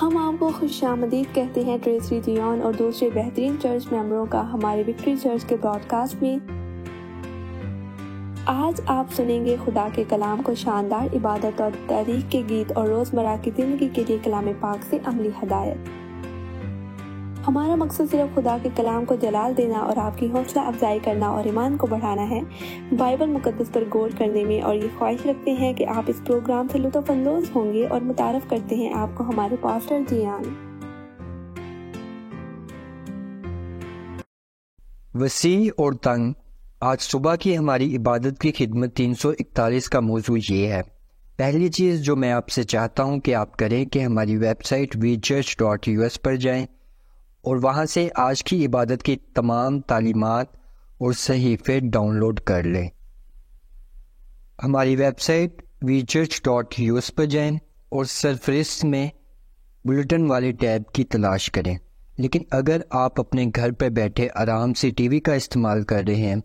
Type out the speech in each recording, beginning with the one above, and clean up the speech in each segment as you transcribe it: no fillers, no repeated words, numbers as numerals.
ہم آپ کو خوش آمدید کہتے ہیں ٹریسی ڈیون اور دوسرے بہترین چرچ ممبروں کا ہمارے وکٹری چرچ کے براڈ کاسٹ میں۔ آج آپ سنیں گے خدا کے کلام کو شاندار عبادت اور تاریخ کے گیت اور روزمرہ کی زندگی کے لیے کلام پاک سے عملی ہدایت۔ ہمارا مقصد صرف خدا کے کلام کو جلال دینا اور آپ کی حوصلہ افزائی کرنا اور ایمان کو بڑھانا ہے، بائبل مقدس پر غور کرنے میں، اور یہ خواہش رکھتے ہیں کہ آپ اس پروگرام سے لطف اندوز ہوں گے، اور متعارف کرتے ہیں آپ کو ہمارے پاسٹر جیان۔ وسیع اور تنگ۔ آج صبح کی ہماری عبادت کی خدمت 341 کا موضوع یہ ہے۔ پہلی چیز جو میں آپ سے چاہتا ہوں کہ آپ کریں کہ ہماری ویب سائٹ vchurch.us پر جائیں اور وہاں سے آج کی عبادت کی تمام تعلیمات اور صحیفے ڈاؤن لوڈ کر لیں۔ ہماری ویب سائٹ vchurch.us پر جائیں اور سرفہرست میں بلٹن والے ٹیب کی تلاش کریں۔ لیکن اگر آپ اپنے گھر پہ بیٹھے آرام سے ٹی وی کا استعمال کر رہے ہیں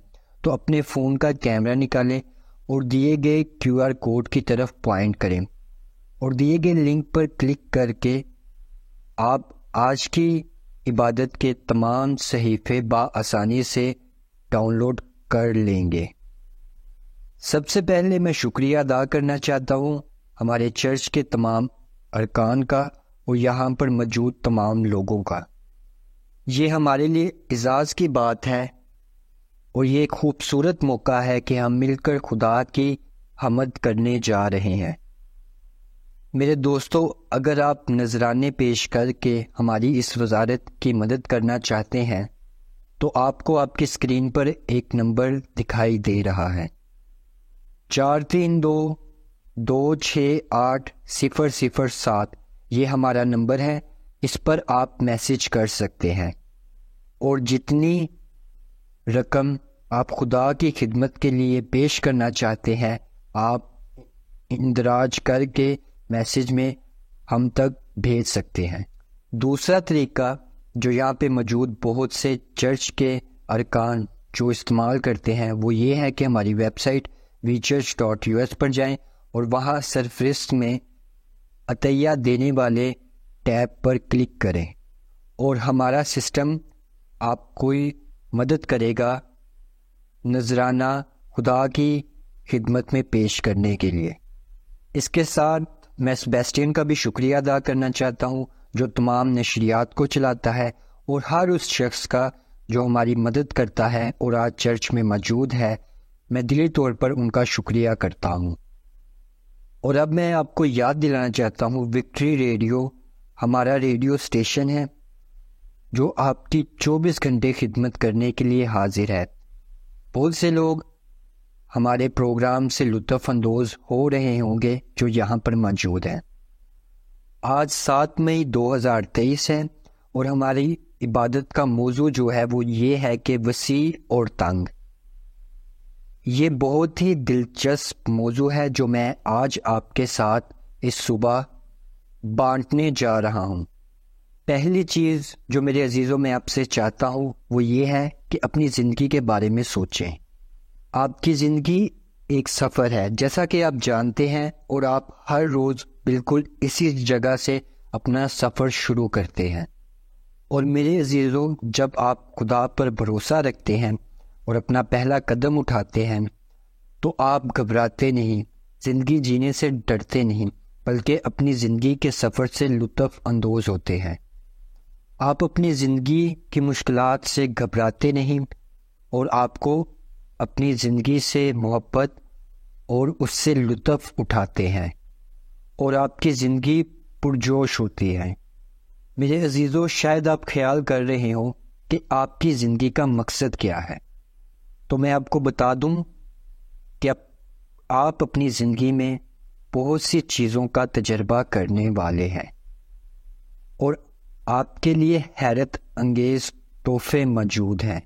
تو اپنے فون کا کیمرہ نکالیں اور دیے گئے QR کوڈ کی طرف پوائنٹ کریں اور دیے گئے لنک پر کلک کر کے آپ آج کی عبادت کے تمام صحیفے بآسانی سے ڈاؤن لوڈ کر لیں گے۔ سب سے پہلے میں شکریہ ادا کرنا چاہتا ہوں ہمارے چرچ کے تمام ارکان کا اور یہاں پر موجود تمام لوگوں کا۔ یہ ہمارے لیے اعزاز کی بات ہے اور یہ ایک خوبصورت موقع ہے کہ ہم مل کر خدا کی حمد کرنے جا رہے ہیں۔ میرے دوستو، اگر آپ نذرانے پیش کر کے ہماری اس وزارت کی مدد کرنا چاہتے ہیں تو آپ کو آپ کی اسکرین پر ایک نمبر دکھائی دے رہا ہے، 4322680007۔ یہ ہمارا نمبر ہے، اس پر آپ میسج کر سکتے ہیں، اور جتنی رقم آپ خدا کی خدمت کے لیے پیش کرنا چاہتے ہیں آپ اندراج کر کے میسج میں ہم تک بھیج سکتے ہیں۔ دوسرا طریقہ جو یہاں پہ موجود بہت سے چرچ کے ارکان جو استعمال کرتے ہیں وہ یہ ہے کہ ہماری ویب سائٹ vchurch.us پر جائیں اور وہاں سرفہرست میں عطیہ دینے والے ٹیب پر کلک کریں اور ہمارا سسٹم آپ کوئی مدد کرے گا نذرانہ خدا کی خدمت میں پیش کرنے کے لیے۔ اس کے ساتھ میں سیباسٹین کا بھی شکریہ ادا کرنا چاہتا ہوں جو تمام نشریات کو چلاتا ہے، اور ہر اس شخص کا جو ہماری مدد کرتا ہے اور آج چرچ میں موجود ہے، میں دلی طور پر ان کا شکریہ کرتا ہوں۔ اور اب میں آپ کو یاد دلانا چاہتا ہوں وکٹری ریڈیو ہمارا ریڈیو اسٹیشن ہے جو آپ کی 24 گھنٹے خدمت کرنے کے لیے حاضر ہے۔ بہت سے لوگ ہمارے پروگرام سے لطف اندوز ہو رہے ہوں گے جو یہاں پر موجود ہیں۔ آج 7 مئی 2023 ہے اور ہماری عبادت کا موضوع جو ہے وہ یہ ہے کہ وسیع اور تنگ۔ یہ بہت ہی دلچسپ موضوع ہے جو میں آج آپ کے ساتھ اس صبح بانٹنے جا رہا ہوں۔ پہلی چیز جو میرے عزیزوں میں آپ سے چاہتا ہوں وہ یہ ہے کہ اپنی زندگی کے بارے میں سوچیں۔ آپ کی زندگی ایک سفر ہے جیسا کہ آپ جانتے ہیں، اور آپ ہر روز بالکل اسی جگہ سے اپنا سفر شروع کرتے ہیں۔ اور میرے عزیزوں، جب آپ خدا پر بھروسہ رکھتے ہیں اور اپنا پہلا قدم اٹھاتے ہیں تو آپ گھبراتے نہیں، زندگی جینے سے ڈرتے نہیں، بلکہ اپنی زندگی کے سفر سے لطف اندوز ہوتے ہیں۔ آپ اپنی زندگی کی مشکلات سے گھبراتے نہیں، اور آپ کو اپنی زندگی سے محبت اور اس سے لطف اٹھاتے ہیں، اور آپ کی زندگی پرجوش ہوتی ہے۔ میرے عزیزو، شاید آپ خیال کر رہے ہوں کہ آپ کی زندگی کا مقصد کیا ہے، تو میں آپ کو بتا دوں کہ آپ اپنی زندگی میں بہت سی چیزوں کا تجربہ کرنے والے ہیں، اور آپ کے لیے حیرت انگیز تحفے موجود ہیں۔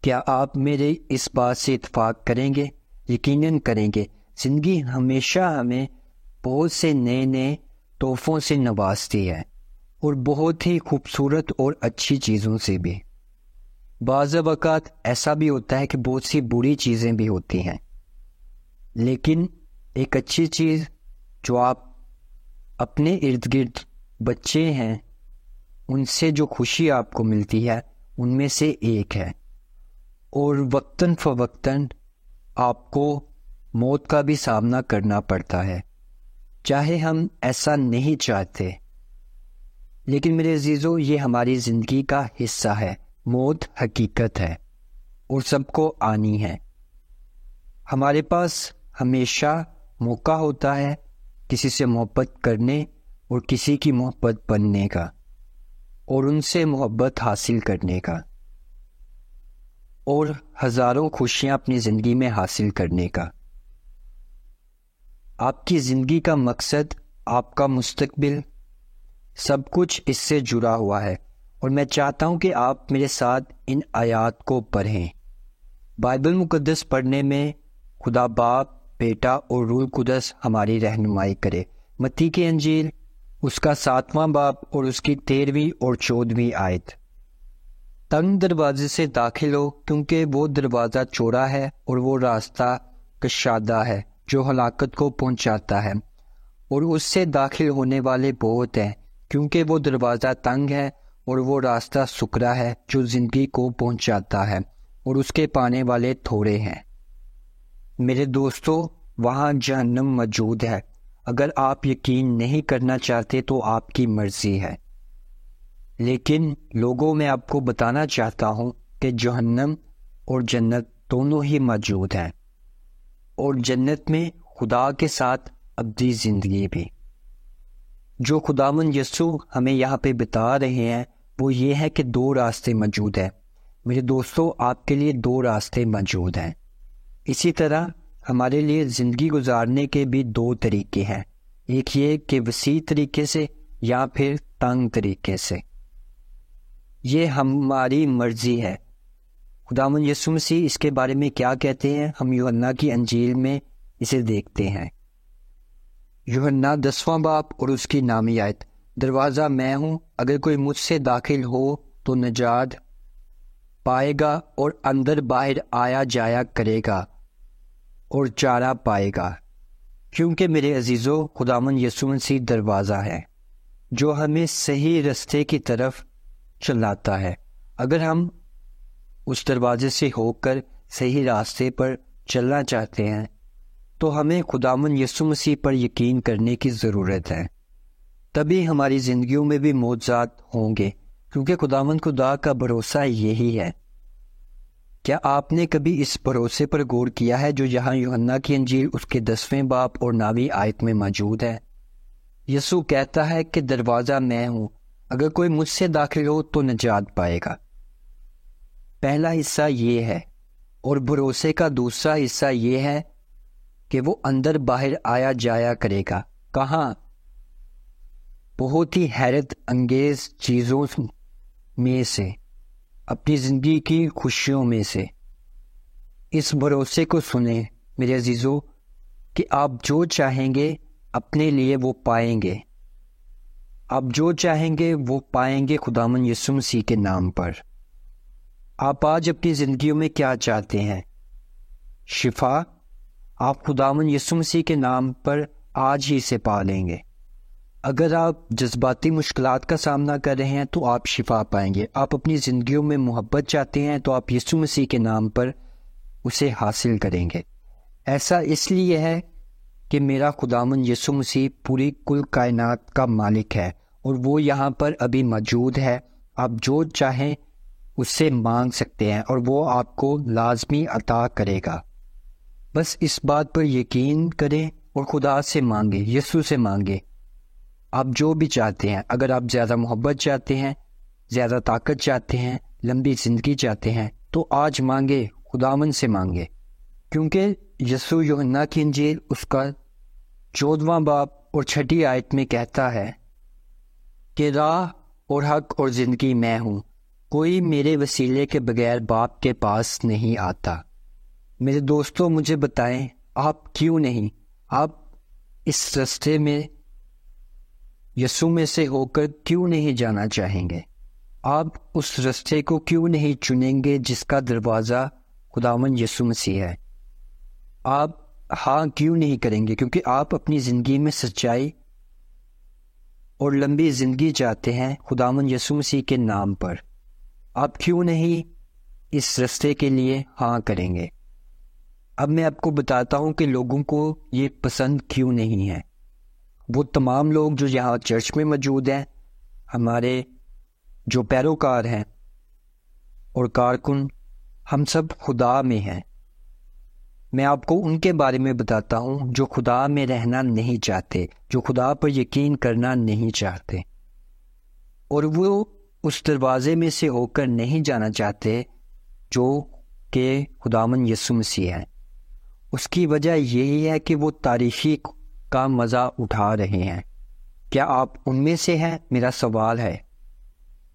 کیا آپ میرے اس بات سے اتفاق کریں گے؟ یقیناً کریں گے۔ زندگی ہمیشہ ہمیں بہت سے نئے نئے تحفوں سے نوازتی ہے، اور بہت ہی خوبصورت اور اچھی چیزوں سے بھی۔ بعض اوقات ایسا بھی ہوتا ہے کہ بہت سی بری چیزیں بھی ہوتی ہیں، لیکن ایک اچھی چیز جو آپ اپنے ارد گرد بچے ہیں ان سے جو خوشی آپ کو ملتی ہے ان میں سے ایک ہے، اور وقتاً فوقتاً آپ کو موت کا بھی سامنا کرنا پڑتا ہے، چاہے ہم ایسا نہیں چاہتے۔ لیکن میرے عزیزو، یہ ہماری زندگی کا حصہ ہے۔ موت حقیقت ہے اور سب کو آنی ہے۔ ہمارے پاس ہمیشہ موقع ہوتا ہے کسی سے محبت کرنے اور کسی کی محبت بننے کا، اور ان سے محبت حاصل کرنے کا، اور ہزاروں خوشیاں اپنی زندگی میں حاصل کرنے کا۔ آپ کی زندگی کا مقصد، آپ کا مستقبل، سب کچھ اس سے جڑا ہوا ہے، اور میں چاہتا ہوں کہ آپ میرے ساتھ ان آیات کو پڑھیں۔ بائبل مقدس پڑھنے میں خدا باپ، بیٹا اور روح القدس ہماری رہنمائی کرے۔ متی کی انجیل اس کا 7واں باب اور اس کی 13ویں اور 14ویں آیت۔ تنگ دروازے سے داخل ہو، کیونکہ وہ دروازہ چوڑا ہے اور وہ راستہ کشادہ ہے جو ہلاکت کو پہنچاتا ہے، اور اس سے داخل ہونے والے بہت ہیں، کیونکہ وہ دروازہ تنگ ہے اور وہ راستہ سکرا ہے جو زندگی کو پہنچاتا ہے، اور اس کے پانے والے تھوڑے ہیں۔ میرے دوستو، وہاں جہنم موجود ہے۔ اگر آپ یقین نہیں کرنا چاہتے تو آپ کی مرضی ہے، لیکن لوگوں میں آپ کو بتانا چاہتا ہوں کہ جہنم اور جنت دونوں ہی موجود ہیں، اور جنت میں خدا کے ساتھ ابدی زندگی بھی۔ جو خداوند یسوع ہمیں یہاں پہ بتا رہے ہیں وہ یہ ہے کہ 2 راستے موجود ہیں۔ میرے دوستو، آپ کے لیے 2 راستے موجود ہیں۔ اسی طرح ہمارے لیے زندگی گزارنے کے بھی 2 طریقے ہیں، ایک یہ کہ وسیع طریقے سے یا پھر تنگ طریقے سے۔ یہ ہماری مرضی ہے۔ خداوند یسوع مسیح اس کے بارے میں کیا کہتے ہیں، ہم یوحنا کی انجیل میں اسے دیکھتے ہیں۔ یوحنا 10واں باب اور اس کی 9ویں آیت۔ دروازہ میں ہوں، اگر کوئی مجھ سے داخل ہو تو نجات پائے گا اور اندر باہر آیا جایا کرے گا اور چارہ پائے گا۔ کیونکہ میرے عزیزو، خداوند یسوع مسیح دروازہ ہے جو ہمیں صحیح رستے کی طرف چلاتا ہے۔ اگر ہم اس دروازے سے ہو کر صحیح راستے پر چلنا چاہتے ہیں تو ہمیں خداوند یسوع مسیح پر یقین کرنے کی ضرورت ہے، تبھی ہماری زندگیوں میں بھی معجزات ہوں گے، کیونکہ خداوند خدا کا بھروسہ یہی ہے۔ کیا آپ نے کبھی اس بھروسے پر غور کیا ہے جو یہاں یوحنا کی انجیل اس کے 10ویں باب اور 9ویں آیت میں موجود ہے؟ یسوع کہتا ہے کہ دروازہ میں ہوں، اگر کوئی مجھ سے داخل ہو تو نجات پائے گا۔ پہلا حصہ یہ ہے، اور بھروسے کا دوسرا حصہ یہ ہے کہ وہ اندر باہر آیا جایا کرے گا۔ کہاں؟ بہت ہی حیرت انگیز چیزوں میں سے، اپنی زندگی کی خوشیوں میں سے۔ اس بھروسے کو سنیں میرے عزیزو کہ آپ جو چاہیں گے اپنے لیے وہ پائیں گے۔ آپ جو چاہیں گے وہ پائیں گے خداوند یسوع مسیح کے نام پر۔ آپ آج اپنی زندگیوں میں کیا چاہتے ہیں؟ شفا؟ آپ خداوند یسوع مسیح کے نام پر آج ہی سے پا لیں گے۔ اگر آپ جذباتی مشکلات کا سامنا کر رہے ہیں تو آپ شفا پائیں گے۔ آپ اپنی زندگیوں میں محبت چاہتے ہیں تو آپ یسوع مسیح کے نام پر اسے حاصل کریں گے۔ ایسا اس لیے ہے کہ میرا خداوند یسوع مسیح پوری کل کائنات کا مالک ہے، اور وہ یہاں پر ابھی موجود ہے۔ آپ جو چاہیں اس سے مانگ سکتے ہیں اور وہ آپ کو لازمی عطا کرے گا۔ بس اس بات پر یقین کریں اور خدا سے مانگیں، یسوع سے مانگیں۔ آپ جو بھی چاہتے ہیں، اگر آپ زیادہ محبت چاہتے ہیں، زیادہ طاقت چاہتے ہیں، لمبی زندگی چاہتے ہیں تو آج مانگے، خداوند سے مانگے، کیونکہ یسوع یوحنا کی انجیل اس کا 14واں باب اور 6 آیت میں کہتا ہے کہ راہ اور حق اور زندگی میں ہوں، کوئی میرے وسیلے کے بغیر باپ کے پاس نہیں آتا۔ میرے دوستوں، مجھے بتائیں آپ کیوں نہیں، آپ اس راستے میں یسوع میں سے ہو کر کیوں نہیں جانا چاہیں گے؟ آپ اس راستے کو کیوں نہیں چنیں گے جس کا دروازہ خداوند یسوع مسیح ہے؟ آپ ہاں کیوں نہیں کریں گے؟ کیونکہ آپ اپنی زندگی میں سچائی اور لمبی زندگی چاہتے ہیں خداوند یسوع مسیح کے نام پر، آپ کیوں نہیں اس رستے کے لیے ہاں کریں گے؟ اب میں آپ کو بتاتا ہوں کہ لوگوں کو یہ پسند کیوں نہیں ہے۔ وہ تمام لوگ جو یہاں چرچ میں موجود ہیں، ہمارے جو پیروکار ہیں اور کارکن، ہم سب خدا میں ہیں۔ میں آپ کو ان کے بارے میں بتاتا ہوں جو خدا میں رہنا نہیں چاہتے، جو خدا پر یقین کرنا نہیں چاہتے، اور وہ اس دروازے میں سے ہو کر نہیں جانا چاہتے جو کہ خداوند یسوع مسیح ہے۔ اس کی وجہ یہی ہے کہ وہ تاریخی کا مزہ اٹھا رہے ہیں۔ کیا آپ ان میں سے ہیں؟ میرا سوال ہے،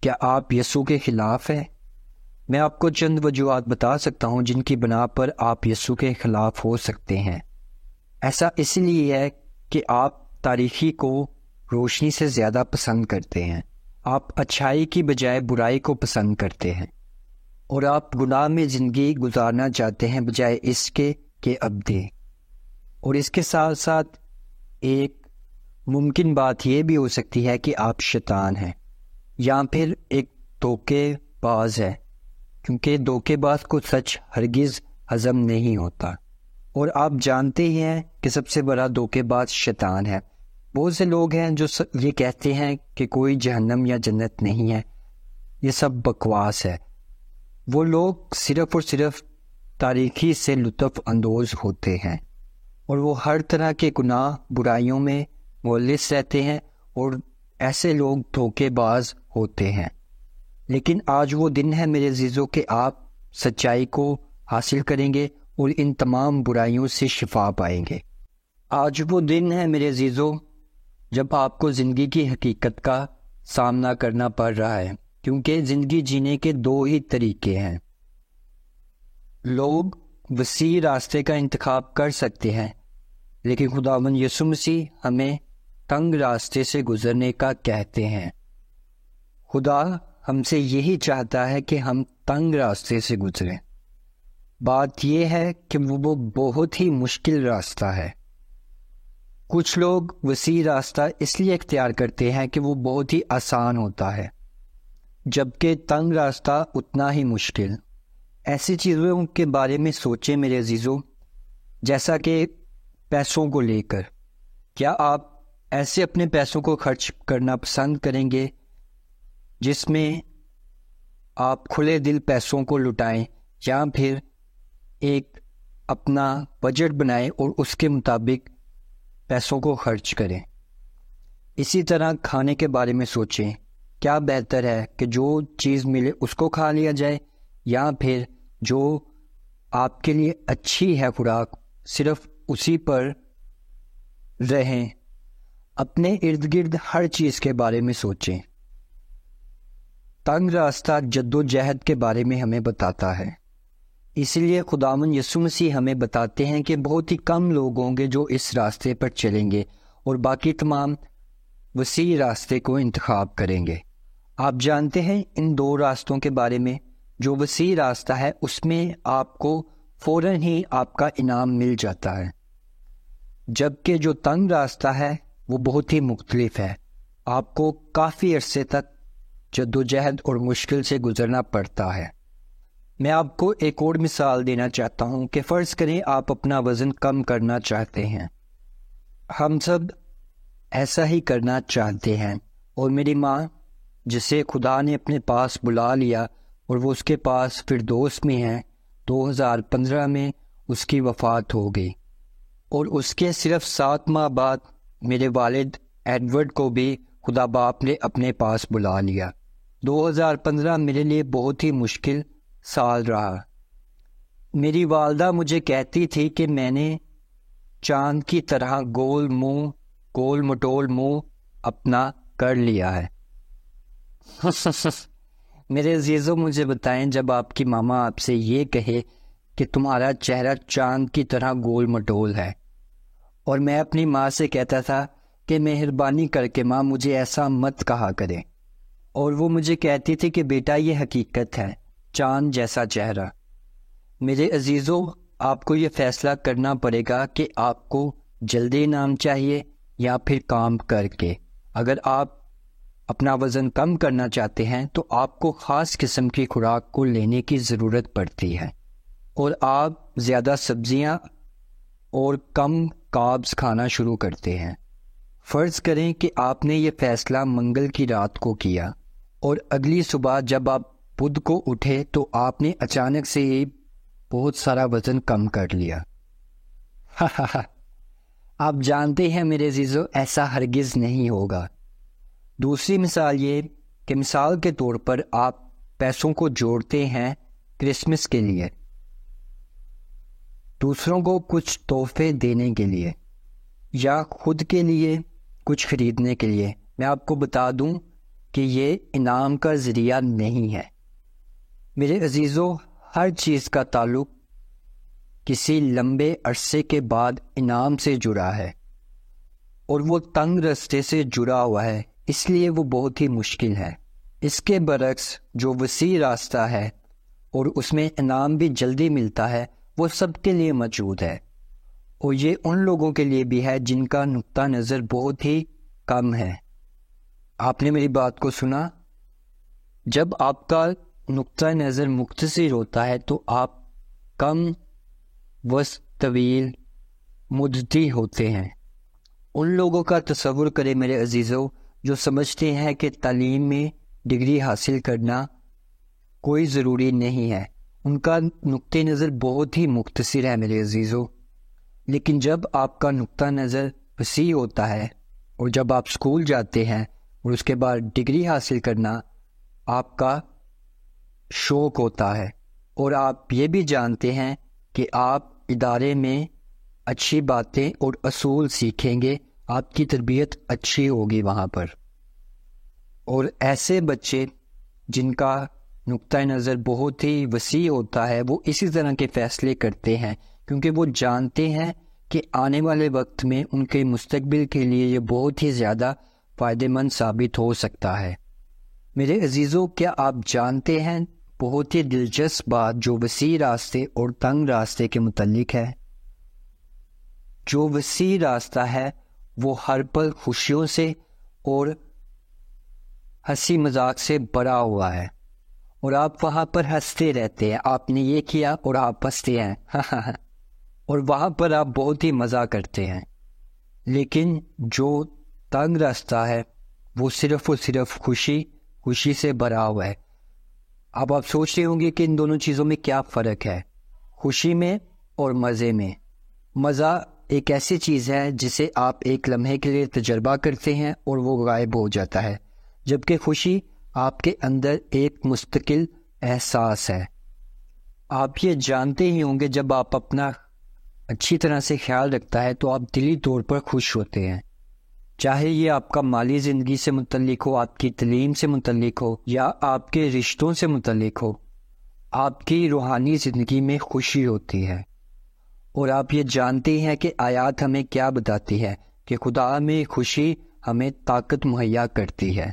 کیا آپ یسوع کے خلاف ہیں؟ میں آپ کو چند وجوہات بتا سکتا ہوں جن کی بنا پر آپ یسوع کے خلاف ہو سکتے ہیں۔ ایسا اس لیے ہے کہ آپ تاریخی کو روشنی سے زیادہ پسند کرتے ہیں، آپ اچھائی کی بجائے برائی کو پسند کرتے ہیں، اور آپ گناہ میں زندگی گزارنا چاہتے ہیں بجائے اس کے کہ اب دیں۔ اور اس کے ساتھ ساتھ ایک ممکن بات یہ بھی ہو سکتی ہے کہ آپ شیطان ہیں یا پھر ایک دھوکے باز ہے، کیونکہ دھوکے باز کو سچ ہرگز ہضم نہیں ہوتا، اور آپ جانتے ہی ہیں کہ سب سے بڑا دھوکے باز شیطان ہے۔ بہت سے لوگ ہیں جو یہ کہتے ہیں کہ کوئی جہنم یا جنت نہیں ہے، یہ سب بکواس ہے۔ وہ لوگ صرف اور صرف تاریکی سے لطف اندوز ہوتے ہیں، اور وہ ہر طرح کے گناہ برائیوں میں ملوث رہتے ہیں، اور ایسے لوگ دھوکے باز ہوتے ہیں۔ لیکن آج وہ دن ہے میرے عزیزوں کہ آپ سچائی کو حاصل کریں گے اور ان تمام برائیوں سے شفا پائیں گے۔ آج وہ دن ہے میرے عزیزوں جب آپ کو زندگی کی حقیقت کا سامنا کرنا پڑ رہا ہے، کیونکہ زندگی جینے کے دو ہی طریقے ہیں۔ لوگ وسیع راستے کا انتخاب کر سکتے ہیں، لیکن خداوند یسوع مسیح ہمیں تنگ راستے سے گزرنے کا کہتے ہیں۔ خدا ہم سے یہی چاہتا ہے کہ ہم تنگ راستے سے گزریں۔ بات یہ ہے کہ وہ بہت ہی مشکل راستہ ہے۔ کچھ لوگ وسیع راستہ اس لیے اختیار کرتے ہیں کہ وہ بہت ہی آسان ہوتا ہے، جبکہ تنگ راستہ اتنا ہی مشکل۔ ایسی چیزوں کے بارے میں سوچیں میرے عزیزوں، جیسا کہ پیسوں کو لے کر، کیا آپ ایسے اپنے پیسوں کو خرچ کرنا پسند کریں گے جس میں آپ کھلے دل پیسوں کو لٹائیں، یا پھر ایک اپنا بجٹ بنائیں اور اس کے مطابق پیسوں کو خرچ کریں؟ اسی طرح کھانے کے بارے میں سوچیں، کیا بہتر ہے کہ جو چیز ملے اس کو کھا لیا جائے، یا پھر جو آپ کے لیے اچھی ہے خوراک صرف اسی پر رہیں؟ اپنے ارد گرد ہر چیز کے بارے میں سوچیں۔ تنگ راستہ جد و جہد کے بارے میں ہمیں بتاتا ہے، اس لیے خداوند یسوع مسیح ہمیں بتاتے ہیں کہ بہت ہی کم لوگ ہوں گے جو اس راستے پر چلیں گے، اور باقی تمام وسیع راستے کو انتخاب کریں گے۔ آپ جانتے ہیں ان دو راستوں کے بارے میں، جو وسیع راستہ ہے اس میں آپ کو فوراً ہی آپ کا انعام مل جاتا ہے، جبکہ جو تنگ راستہ ہے وہ بہت ہی مختلف ہے، آپ کو کافی عرصے تک جد و جہد اور مشکل سے گزرنا پڑتا ہے۔ میں آپ کو ایک اور مثال دینا چاہتا ہوں کہ فرض کریں آپ اپنا وزن کم کرنا چاہتے ہیں۔ ہم سب ایسا ہی کرنا چاہتے ہیں، اور میری ماں جسے خدا نے اپنے پاس بلا لیا اور وہ اس کے پاس فردوس میں ہے، 2015 میں اس کی وفات ہو گئی، اور اس کے صرف 7 ماہ بعد میرے والد ایڈورڈ کو بھی خدا باپ نے اپنے پاس بلا لیا۔ 2015 میرے لیے بہت ہی مشکل سال رہا۔ میری والدہ مجھے کہتی تھی کہ میں نے چاند کی طرح گول مٹول منہ اپنا کر لیا ہے۔ میرے عزیزوں، مجھے بتائیں، جب آپ کی ماما آپ سے یہ کہے کہ تمہارا چہرہ چاند کی طرح گول مٹول ہے، اور میں اپنی ماں سے کہتا تھا کہ مہربانی کر کے ماں مجھے ایسا مت کہا کرے، اور وہ مجھے کہتی تھی کہ بیٹا یہ حقیقت ہے، چاند جیسا چہرہ۔ میرے عزیزوں، آپ کو یہ فیصلہ کرنا پڑے گا کہ آپ کو جلدی انعام چاہیے یا پھر کام کر کے۔ اگر آپ اپنا وزن کم کرنا چاہتے ہیں تو آپ کو خاص قسم کی خوراک کو لینے کی ضرورت پڑتی ہے، اور آپ زیادہ سبزیاں اور کم کاربز کھانا شروع کرتے ہیں۔ فرض کریں کہ آپ نے یہ فیصلہ منگل کی رات کو کیا اور اگلی صبح جب آپ بدھ کو اٹھے تو آپ نے اچانک سے ہی بہت سارا وزن کم کر لیا۔ آپ جانتے ہیں میرے عزیزو، ایسا ہرگز نہیں ہوگا۔ دوسری مثال یہ کہ مثال کے طور پر آپ پیسوں کو جوڑتے ہیں کرسمس کے لیے، دوسروں کو کچھ تحفے دینے کے لیے یا خود کے لیے کچھ خریدنے کے لیے۔ میں آپ کو بتا دوں کہ یہ انعام کا ذریعہ نہیں ہے میرے عزیزو۔ ہر چیز کا تعلق کسی لمبے عرصے کے بعد انعام سے جڑا ہے، اور وہ تنگ راستے سے جڑا ہوا ہے، اس لیے وہ بہت ہی مشکل ہے۔ اس کے برعکس جو وسیع راستہ ہے اور اس میں انعام بھی جلدی ملتا ہے، وہ سب کے لیے موجود ہے، اور یہ ان لوگوں کے لیے بھی ہے جن کا نقطہ نظر بہت ہی کم ہے۔ آپ نے میری بات کو سنا؟ جب آپ کا نقطہ نظر مختصر ہوتا ہے تو آپ کم وسط طویل مدتی ہوتے ہیں۔ ان لوگوں کا تصور کریں میرے عزیزو جو سمجھتے ہیں کہ تعلیم میں ڈگری حاصل کرنا کوئی ضروری نہیں ہے، ان کا نقطہ نظر بہت ہی مختصر ہے میرے عزیزو۔ لیکن جب آپ کا نقطہ نظر وسیع ہوتا ہے اور جب آپ اسکول جاتے ہیں اور اس کے بعد ڈگری حاصل کرنا آپ کا شوق ہوتا ہے، اور آپ یہ بھی جانتے ہیں کہ آپ ادارے میں اچھی باتیں اور اصول سیکھیں گے، آپ کی تربیت اچھی ہوگی وہاں پر۔ اور ایسے بچے جن کا نقطہ نظر بہت ہی وسیع ہوتا ہے وہ اسی طرح کے فیصلے کرتے ہیں، کیونکہ وہ جانتے ہیں کہ آنے والے وقت میں ان کے مستقبل کے لیے یہ بہت ہی زیادہ فائدہ مند ثابت ہو سکتا ہے۔ میرے عزیزو، کیا آپ جانتے ہیں بہت ہی دلچسپ بات جو وسیع راستے اور تنگ راستے کے متعلق ہے؟ جو وسیع راستہ ہے وہ ہر پل خوشیوں سے اور ہنسی مذاق سے بھرا ہوا ہے، اور آپ وہاں پر ہنستے رہتے ہیں، آپ نے یہ کیا اور آپ ہنستے ہیں اور وہاں پر آپ بہت ہی مزہ کرتے ہیں۔ لیکن جو تنگ راستہ ہے وہ صرف اور صرف خوشی سے بھرا ہوا ہے۔ اب آپ سوچ رہے ہوں گے کہ ان دونوں چیزوں میں کیا فرق ہے، خوشی میں اور مزے میں۔ مزہ ایک ایسی چیز ہے جسے آپ ایک لمحے کے لیے تجربہ کرتے ہیں اور وہ غائب ہو جاتا ہے، جبکہ خوشی آپ کے اندر ایک مستقل احساس ہے۔ آپ یہ جانتے ہی ہوں گے جب آپ اپنا اچھی طرح سے خیال رکھتا ہے تو آپ دلی طور پر خوش ہوتے ہیں، چاہے یہ آپ کا مالی زندگی سے متعلق ہو، آپ کی تعلیم سے متعلق ہو، یا آپ کے رشتوں سے متعلق ہو، آپ کی روحانی زندگی میں خوشی ہوتی ہے۔ اور آپ یہ جانتے ہیں کہ آیات ہمیں کیا بتاتی ہے کہ خدا میں خوشی ہمیں طاقت مہیا کرتی ہے۔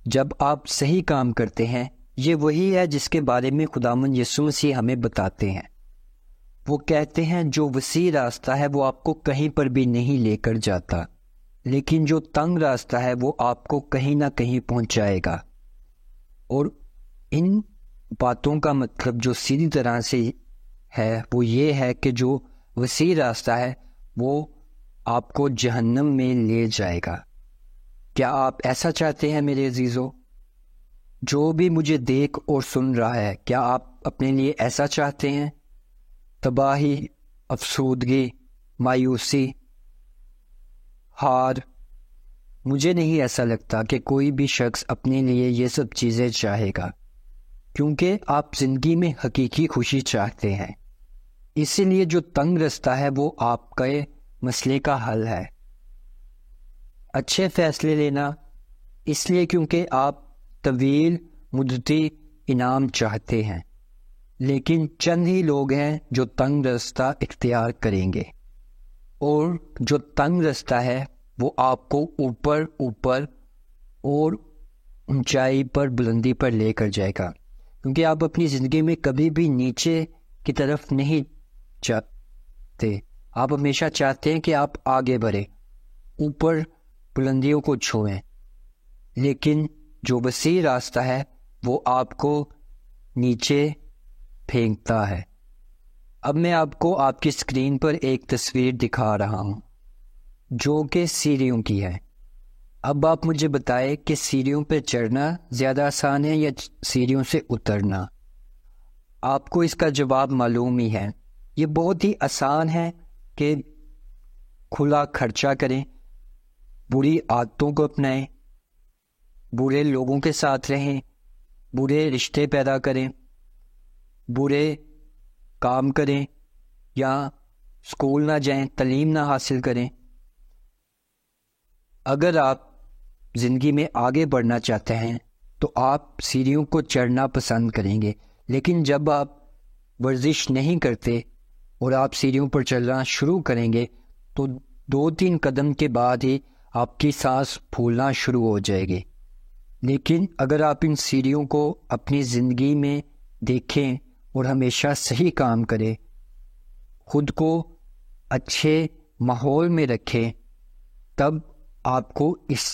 جب آپ صحیح کام کرتے ہیں، یہ وہی ہے جس کے بارے میں خداوند یسوع مسیح ہمیں بتاتے ہیں۔ وہ کہتے ہیں جو وسیع راستہ ہے وہ آپ کو کہیں پر بھی نہیں لے کر جاتا، لیکن جو تنگ راستہ ہے وہ آپ کو کہیں نہ کہیں پہنچائے گا۔ اور ان باتوں کا مطلب جو سیدھی طرح سے ہے وہ یہ ہے کہ جو وسیع راستہ ہے وہ آپ کو جہنم میں لے جائے گا۔ کیا آپ ایسا چاہتے ہیں میرے عزیزو؟ جو بھی مجھے دیکھ اور سن رہا ہے، کیا آپ اپنے لیے ایسا چاہتے ہیں؟ تباہی، افسردگی، مایوسی، ہار؟ مجھے نہیں ایسا لگتا کہ کوئی بھی شخص اپنے لیے یہ سب چیزیں چاہے گا، کیونکہ آپ زندگی میں حقیقی خوشی چاہتے ہیں۔ اسی لیے جو تنگ راستہ ہے وہ آپ کے مسئلے کا حل ہے۔ اچھے فیصلے لینا، اس لیے کیونکہ آپ طویل مدتی انعام چاہتے ہیں، لیکن چند ہی لوگ ہیں جو تنگ راستہ اختیار کریں گے، اور جو تنگ راستہ ہے وہ آپ کو اوپر اور اونچائی پر، بلندی پر لے کر جائے گا، کیونکہ آپ اپنی زندگی میں کبھی بھی نیچے کی طرف نہیں چاہتے، آپ ہمیشہ چاہتے ہیں کہ آپ آگے بڑھیں، اوپر بلندیوں کو چھوئیں۔ لیکن جو وسیع راستہ ہے وہ آپ کو نیچے پھینکتا ہے۔ اب میں آپ کو آپ کی اسکرین پر ایک تصویر دکھا رہا ہوں جو کہ سیڑھیوں کی ہے۔ اب آپ مجھے بتائیں کہ سیڑھیوں پہ چڑھنا زیادہ آسان ہے یا سیڑھیوں سے اترنا؟ آپ کو اس کا جواب معلوم ہی ہے، یہ بہت ہی آسان ہے کہ کھلا خرچہ کریں، بری عادتوں کو اپنائیں، برے لوگوں کے ساتھ رہیں، برے رشتے پیدا کریں، برے کام کریں یا اسکول نہ جائیں، تعلیم نہ حاصل کریں۔ اگر آپ زندگی میں آگے بڑھنا چاہتے ہیں تو آپ سیڑھیوں کو چڑھنا پسند کریں گے، لیکن جب آپ ورزش نہیں کرتے اور آپ سیڑھیوں پر چلنا شروع کریں گے تو 2-3 قدم کے بعد ہی آپ کی سانس پھولنا شروع ہو جائے گی۔ لیکن اگر آپ ان سیڑھیوں کو اپنی زندگی میں دیکھیں اور ہمیشہ صحیح کام کریں، خود کو اچھے ماحول میں رکھیں، تب آپ کو اس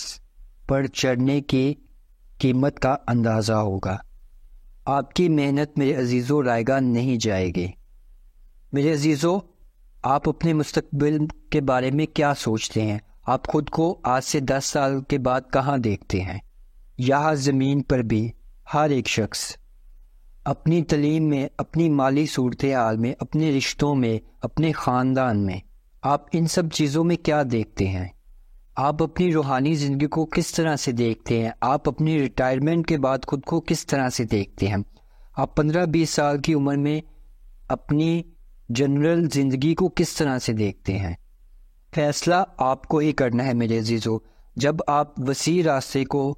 پر چڑھنے کی قیمت کا اندازہ ہوگا۔ آپ کی محنت میرے عزیزوں رائے گاہ نہیں جائے گی۔ میرے عزیزوں، آپ اپنے مستقبل کے بارے میں کیا سوچتے ہیں؟ آپ خود کو آج سے 10 سال کے بعد کہاں دیکھتے ہیں؟ یہاں زمین پر بھی ہر ایک شخص اپنی تعلیم میں، اپنی مالی صورتحال میں، اپنے رشتوں میں، اپنے خاندان میں، آپ ان سب چیزوں میں کیا دیکھتے ہیں؟ آپ اپنی روحانی زندگی کو کس طرح سے دیکھتے ہیں؟ آپ اپنی ریٹائرمنٹ کے بعد خود کو کس طرح سے دیکھتے ہیں؟ آپ 15-20 سال کی عمر میں اپنی جنرل زندگی کو کس طرح سے دیکھتے ہیں؟ فیصلہ آپ کو ہی کرنا ہے میرے عزیزوں۔ جب آپ وسیع راستے کو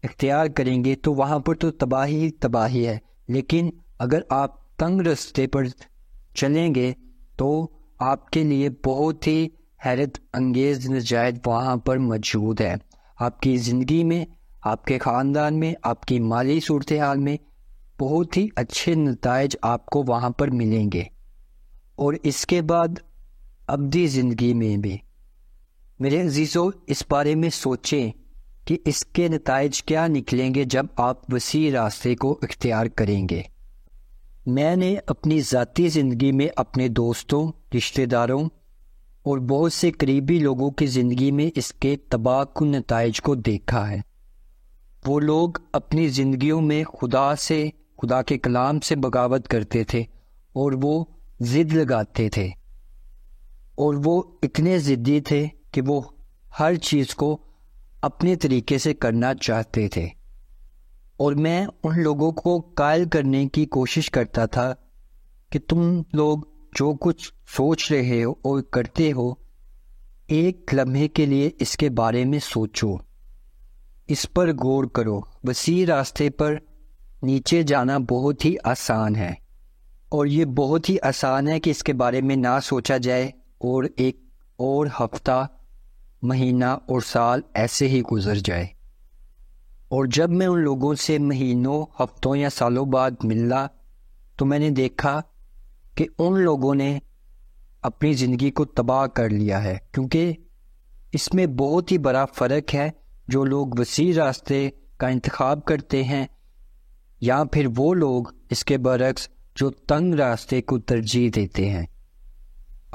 اختیار کریں گے تو وہاں پر تو تباہی ہی تباہی ہے، لیکن اگر آپ تنگ راستے پر چلیں گے تو آپ کے لیے بہت ہی حیرت انگیز نتائج وہاں پر موجود ہے۔ آپ کی زندگی میں، آپ کے خاندان میں، آپ کی مالی صورتحال میں بہت ہی اچھے نتائج آپ کو وہاں پر ملیں گے، اور اس کے بعد ابدی زندگی میں بھی۔ میرے عزیزوں، اس بارے میں سوچیں کہ اس کے نتائج کیا نکلیں گے جب آپ وسیع راستے کو اختیار کریں گے۔ میں نے اپنی ذاتی زندگی میں اپنے دوستوں، رشتہ داروں اور بہت سے قریبی لوگوں کی زندگی میں اس کے تباہ کن نتائج کو دیکھا ہے۔ وہ لوگ اپنی زندگیوں میں خدا کے کلام سے بغاوت کرتے تھے، اور وہ ضد لگاتے تھے، اور وہ اتنے ضدی تھے کہ وہ ہر چیز کو اپنے طریقے سے کرنا چاہتے تھے، اور میں ان لوگوں کو قائل کرنے کی کوشش کرتا تھا کہ تم لوگ جو کچھ سوچ رہے ہو اور کرتے ہو، ایک لمحے کے لیے اس کے بارے میں سوچو، اس پر غور کرو۔ وسیع راستے پر نیچے جانا بہت ہی آسان ہے، اور یہ بہت ہی آسان ہے کہ اس کے بارے میں نہ سوچا جائے اور ایک اور ہفتہ، مہینہ اور سال ایسے ہی گزر جائے۔ اور جب میں ان لوگوں سے مہینوں، ہفتوں یا سالوں بعد ملا تو میں نے دیکھا کہ ان لوگوں نے اپنی زندگی کو تباہ کر لیا ہے، کیونکہ اس میں بہت ہی بڑا فرق ہے جو لوگ وسیع راستے کا انتخاب کرتے ہیں، یا پھر وہ لوگ اس کے برعکس جو تنگ راستے کو ترجیح دیتے ہیں۔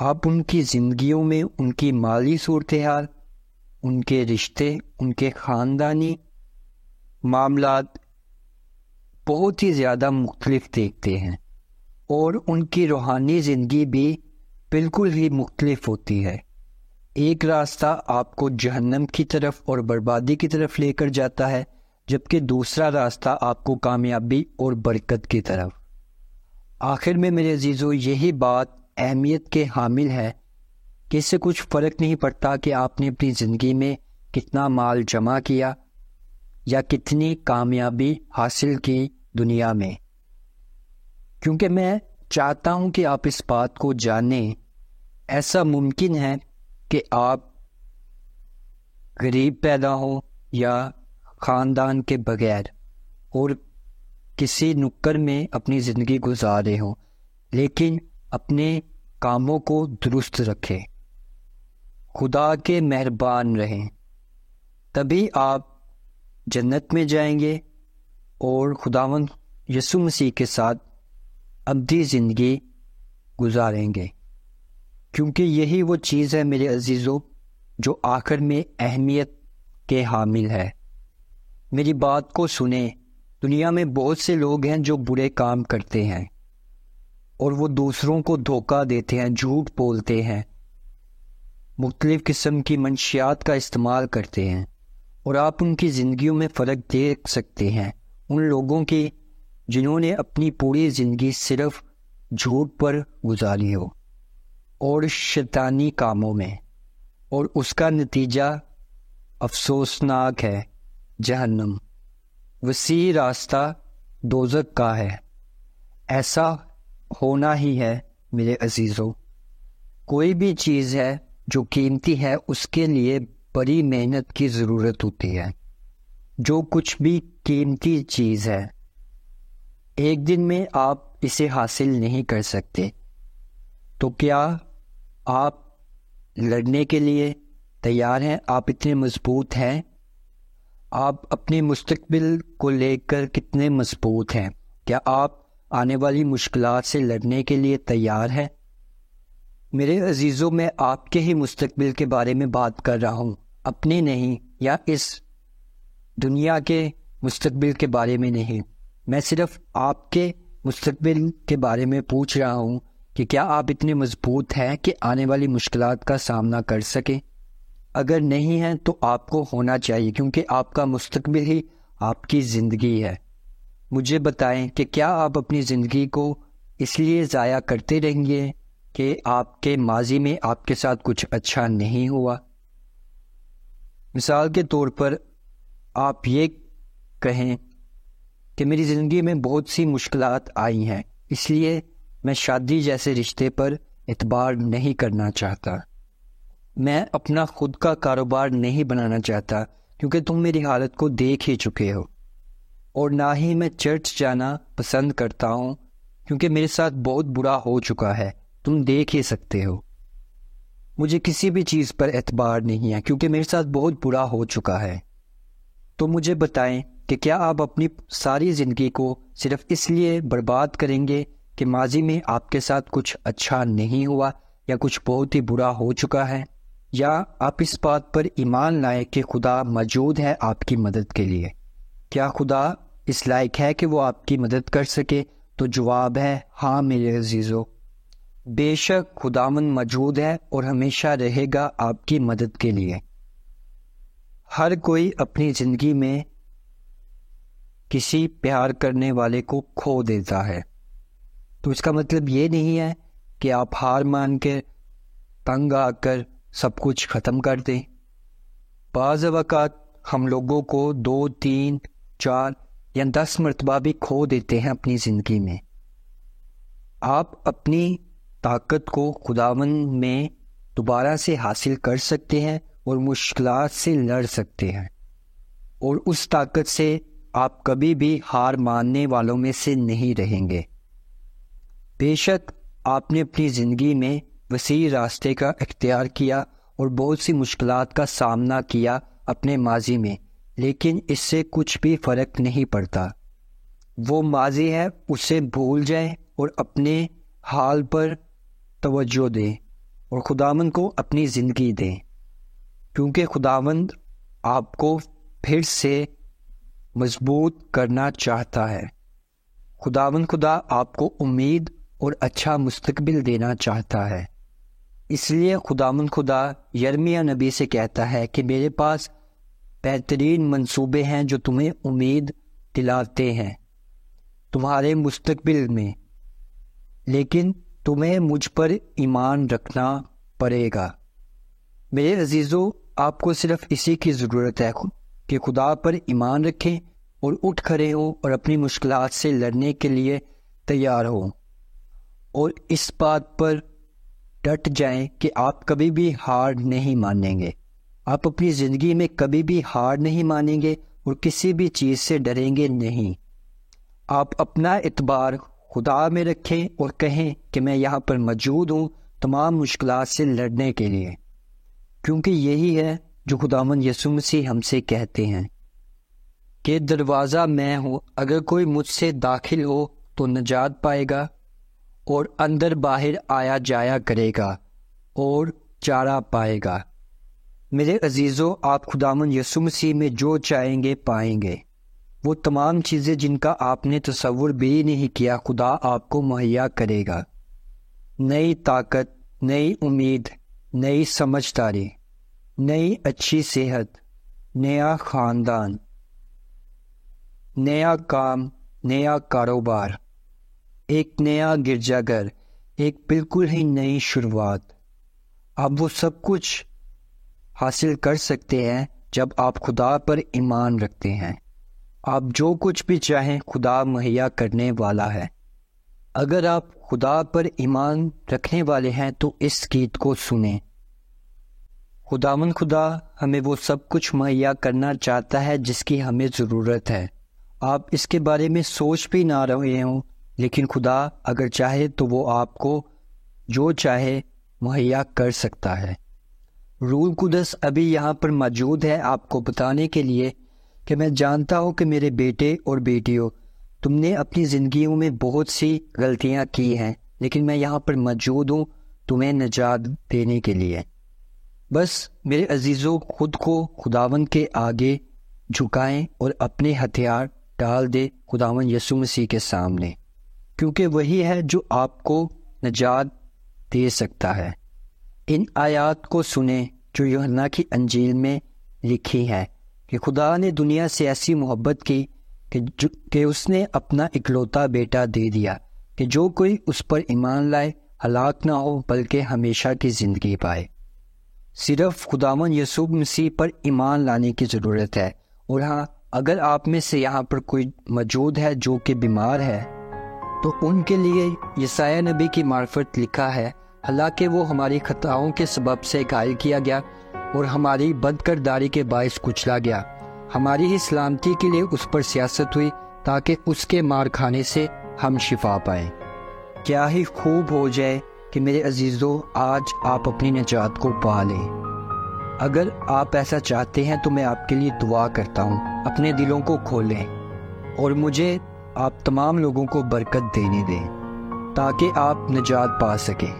آپ ان کی زندگیوں میں ان کی مالی صورتحال، ان کے رشتے، ان کے خاندانی معاملات بہت ہی زیادہ مختلف دیکھتے ہیں، اور ان کی روحانی زندگی بھی بالکل ہی مختلف ہوتی ہے۔ ایک راستہ آپ کو جہنم کی طرف اور بربادی کی طرف لے کر جاتا ہے، جبکہ دوسرا راستہ آپ کو کامیابی اور برکت کی طرف۔ آخر میں میرے عزیزو، یہی بات اہمیت کے حامل ہے کہ اس سے کچھ فرق نہیں پڑتا کہ آپ نے اپنی زندگی میں کتنا مال جمع کیا یا کتنی کامیابی حاصل کی دنیا میں، کیونکہ میں چاہتا ہوں کہ آپ اس بات کو جانیں۔ ایسا ممکن ہے کہ آپ غریب پیدا ہوں یا خاندان کے بغیر اور کسی نکڑ میں اپنی زندگی گزار رہے ہوں، لیکن اپنے کاموں کو درست رکھیں، خدا کے مہربان رہیں، تبھی آپ جنت میں جائیں گے اور خداوند یسوع مسیح کے ساتھ ابدی زندگی گزاریں گے، کیونکہ یہی وہ چیز ہے میرے عزیزو جو آخر میں اہمیت کے حامل ہے۔ میری بات کو سنیں، دنیا میں بہت سے لوگ ہیں جو برے کام کرتے ہیں اور وہ دوسروں کو دھوکہ دیتے ہیں، جھوٹ بولتے ہیں، مختلف قسم کی منشیات کا استعمال کرتے ہیں، اور آپ ان کی زندگیوں میں فرق دیکھ سکتے ہیں، ان لوگوں کی جنہوں نے اپنی پوری زندگی صرف جھوٹ پر گزاری ہو اور شیطانی کاموں میں، اور اس کا نتیجہ افسوسناک ہے، جہنم۔ وسیع راستہ دوزخ کا ہے، ایسا ہونا ہی ہے میرے عزیزو۔ کوئی بھی چیز ہے جو قیمتی ہے اس کے لیے بڑی محنت کی ضرورت ہوتی ہے۔ جو کچھ بھی قیمتی چیز ہے ایک دن میں آپ اسے حاصل نہیں کر سکتے، تو کیا آپ لڑنے کے لیے تیار ہیں؟ آپ اتنے مضبوط ہیں؟ آپ اپنے مستقبل کو لے کر کتنے مضبوط ہیں؟ کیا آپ آنے والی مشکلات سے لڑنے کے لیے تیار ہیں؟ میرے عزیزوں، میں آپ کے ہی مستقبل کے بارے میں بات کر رہا ہوں، اپنے نہیں، یا اس دنیا کے مستقبل کے بارے میں نہیں۔ میں صرف آپ کے مستقبل کے بارے میں پوچھ رہا ہوں کہ کیا آپ اتنے مضبوط ہیں کہ آنے والی مشکلات کا سامنا کر سکیں؟ اگر نہیں ہیں تو آپ کو ہونا چاہیے، کیونکہ آپ کا مستقبل ہی آپ کی زندگی ہے۔ مجھے بتائیں کہ کیا آپ اپنی زندگی کو اس لیے ضائع کرتے رہیں گے کہ آپ کے ماضی میں آپ کے ساتھ کچھ اچھا نہیں ہوا؟ مثال کے طور پر آپ یہ کہیں کہ میری زندگی میں بہت سی مشکلات آئی ہیں، اس لیے میں شادی جیسے رشتے پر اعتبار نہیں کرنا چاہتا، میں اپنا خود کا کاروبار نہیں بنانا چاہتا، کیونکہ تم میری حالت کو دیکھ ہی چکے ہو، اور نہ ہی میں چرچ جانا پسند کرتا ہوں، کیونکہ میرے ساتھ بہت برا ہو چکا ہے، تم دیکھ ہی سکتے ہو۔ مجھے کسی بھی چیز پر اعتبار نہیں ہے، کیونکہ میرے ساتھ بہت برا ہو چکا ہے۔ تو مجھے بتائیں کہ کیا آپ اپنی ساری زندگی کو صرف اس لیے برباد کریں گے کہ ماضی میں آپ کے ساتھ کچھ اچھا نہیں ہوا یا کچھ بہت ہی برا ہو چکا ہے؟ یا آپ اس بات پر ایمان لائیں کہ خدا موجود ہے آپ کی مدد کے لیے؟ کیا خدا اس لائق ہے کہ وہ آپ کی مدد کر سکے؟ تو جواب ہے ہاں میرے عزیزو، بے شک خداوند موجود ہے اور ہمیشہ رہے گا آپ کی مدد کے لیے۔ ہر کوئی اپنی زندگی میں کسی پیار کرنے والے کو کھو دیتا ہے، تو اس کا مطلب یہ نہیں ہے کہ آپ ہار مان کے تنگ آ کر سب کچھ ختم کر دیں۔ بعض اوقات ہم لوگوں کو 2، 3، 4 یا 10 مرتبہ بھی کھو دیتے ہیں اپنی زندگی میں۔ آپ اپنی طاقت کو خداوند میں دوبارہ سے حاصل کر سکتے ہیں اور مشکلات سے لڑ سکتے ہیں، اور اس طاقت سے آپ کبھی بھی ہار ماننے والوں میں سے نہیں رہیں گے۔ بے شک آپ نے اپنی زندگی میں وسیع راستے کا اختیار کیا اور بہت سی مشکلات کا سامنا کیا اپنے ماضی میں، لیکن اس سے کچھ بھی فرق نہیں پڑتا۔ وہ ماضی ہے، اسے بھول جائیں اور اپنے حال پر توجہ دیں اور خداوند کو اپنی زندگی دیں، کیونکہ خداوند آپ کو پھر سے مضبوط کرنا چاہتا ہے۔ خداوند خدا آپ کو امید اور اچھا مستقبل دینا چاہتا ہے۔ اس لیے خداوند خدا یرمیہ نبی سے کہتا ہے کہ میرے پاس بہترین منصوبے ہیں جو تمہیں امید دلاتے ہیں تمہارے مستقبل میں، لیکن تمہیں مجھ پر ایمان رکھنا پڑے گا۔ میرے عزیزو، آپ کو صرف اسی کی ضرورت ہے کہ خدا پر ایمان رکھیں اور اٹھ کھڑے ہوں اور اپنی مشکلات سے لڑنے کے لیے تیار ہوں، اور اس بات پر ڈٹ جائیں کہ آپ کبھی بھی ہار نہیں مانیں گے۔ آپ اپنی زندگی میں کبھی بھی ہار نہیں مانیں گے اور کسی بھی چیز سے ڈریں گے نہیں۔ آپ اپنا اعتبار خدا میں رکھیں اور کہیں کہ میں یہاں پر موجود ہوں تمام مشکلات سے لڑنے کے لیے، کیونکہ یہی ہے جو خداوند یسوع مسیح ہم سے کہتے ہیں۔ کہ دروازہ میں ہوں، اگر کوئی مجھ سے داخل ہو تو نجات پائے گا اور اندر باہر آیا جایا کرے گا اور چارہ پائے گا۔ میرے عزیزو، آپ خداوند یسوع مسیح میں جو چاہیں گے پائیں گے۔ وہ تمام چیزیں جن کا آپ نے تصور بھی نہیں کیا، خدا آپ کو مہیا کرے گا۔ نئی طاقت، نئی امید، نئی سمجھداری، نئی اچھی صحت، نیا خاندان، نیا کام، نیا کاروبار، ایک نیا گرجا گھر، ایک بالکل ہی نئی شروعات۔ آپ وہ سب کچھ حاصل کر سکتے ہیں جب آپ خدا پر ایمان رکھتے ہیں۔ آپ جو کچھ بھی چاہیں خدا مہیا کرنے والا ہے۔ اگر آپ خدا پر ایمان رکھنے والے ہیں تو اس گیت کو سنیں۔ خداوند خدا ہمیں وہ سب کچھ مہیا کرنا چاہتا ہے جس کی ہمیں ضرورت ہے۔ آپ اس کے بارے میں سوچ بھی نہ رہے ہوں، لیکن خدا اگر چاہے تو وہ آپ کو جو چاہے مہیا کر سکتا ہے۔ روح القدس ابھی یہاں پر موجود ہے آپ کو بتانے کے لیے کہ میں جانتا ہوں کہ میرے بیٹے اور بیٹیوں، تم نے اپنی زندگیوں میں بہت سی غلطیاں کی ہیں، لیکن میں یہاں پر موجود ہوں تمہیں نجات دینے کے لیے۔ بس میرے عزیزوں، خود کو خداوند کے آگے جھکائیں اور اپنے ہتھیار ڈال دے خداوند یسوع مسیح کے سامنے، کیونکہ وہی ہے جو آپ کو نجات دے سکتا ہے۔ ان آیات کو سنیں جو یوحنا کی انجیل میں لکھی ہے کہ خدا نے دنیا سے ایسی محبت کی کہ اس نے اپنا اکلوتا بیٹا دے دیا کہ جو کوئی اس پر ایمان لائے ہلاک نہ ہو بلکہ ہمیشہ کی زندگی پائے۔ صرف خداوند یسوع مسیح پر ایمان لانے کی ضرورت ہے۔ اور ہاں، اگر آپ میں سے یہاں پر کوئی موجود ہے جو کہ بیمار ہے تو ان کے لیے یسایہ نبی کی معرفت لکھا ہے، حالانکہ وہ ہماری خطاؤں کے سبب سے گھائل کیا گیا اور ہماری بد کرداری کے باعث کچلا گیا، ہماری ہی سلامتی کے لیے اس پر سیاست ہوئی تاکہ اس کے مار کھانے سے ہم شفا پائیں۔ کیا ہی خوب ہو جائے کہ میرے عزیزوں آج آپ اپنی نجات کو پا لیں۔ اگر آپ ایسا چاہتے ہیں تو میں آپ کے لیے دعا کرتا ہوں، اپنے دلوں کو کھولیں اور مجھے آپ تمام لوگوں کو برکت دینے دیں تاکہ آپ نجات پا سکیں۔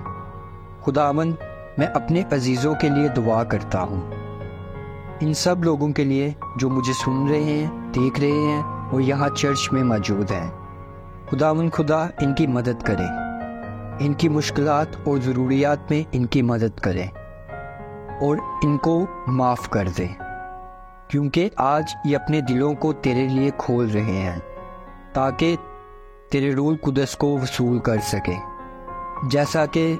خداوند، میں اپنے عزیزوں کے لیے دعا کرتا ہوں، ان سب لوگوں کے لیے جو مجھے سن رہے ہیں، دیکھ رہے ہیں اور یہاں چرچ میں موجود ہیں۔ خداوند خدا ان کی مدد کرے، ان کی مشکلات اور ضروریات میں ان کی مدد کرے اور ان کو معاف کر دے، کیونکہ آج یہ اپنے دلوں کو تیرے لیے کھول رہے ہیں تاکہ تیرے روح القدس کو وصول کر سکے، جیسا کہ